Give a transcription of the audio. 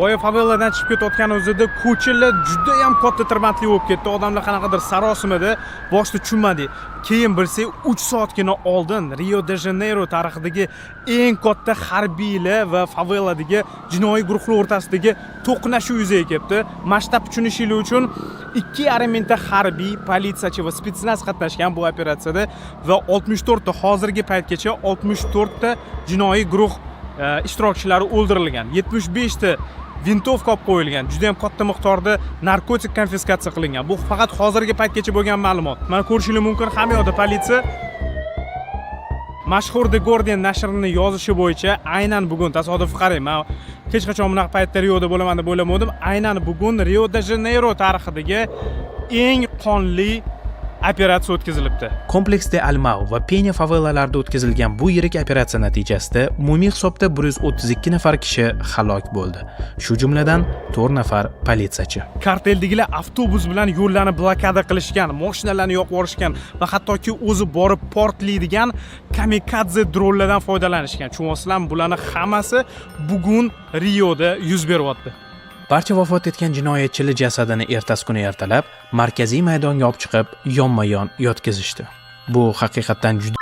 Boya faveladan chiqib ketayotgan o'zida ko'chalar juda ham katta tirbandlik bo'lib ketdi. Odamlar qanaqadir sarosimada boshda tushunmadik. Keyin bilsak 3 soatgina oldin Rio de Janeiro tarixidagi eng katta harbiylar va faveladagi jinoiy guruhlar o'rtasidagi to'qnashuv yuzaga kelibdi. Masshtab tushunishingiz uchun 2,5 mingta harbiy, politsiyachi va spetsnaz qatnashgan bu operatsiyada va 64 ta hozirgi paytgacha 64 ta jinoiy guruh ishtirokchilari o'ldirilgan. 75 ta vintovka olib qo'yilgan. Juda ham katta miqdorda narkotik konfiskatsiya qilingan. Bu faqat hozirgi paytgacha bo'lgan ma'lumot. Mana ko'rishingiz mumkin, hamma yoqda politsiya. Mashhur The Guardian nashrining yozishi bo'yicha aynan bugun tasodif qarang, men hech qachon bunaqa paytda Rioda bo'laman deb o'ylamadim. Aynan bugun Rio de Janeiro tarixidagi eng qonli operatsiya o'tkazilibdi. Kompleks de Almao va Penya favelalarida o'tkazilgan bu yirik operatsiya natijasida umumiy hisobda 132 nafar kishi halok bo'ldi. Shu jumladan 4 nafar politsiyachi. Karteldagilar avtobus bilan yo'llarni blokada qilishgan, mashinalarni yoqib yuborishgan va hattoki o'zi borib portlaydigan kamikadze dronlardan foydalanishgan. Chunki bularning hammasi bugun Rioda yuz beryapti. Barcha vafot etgan jinoyatchilar jasadini ertasi kuni ertalab markaziy maydonga olib chiqib, yonma-yon yotkazishdi. Bu haqiqatan juda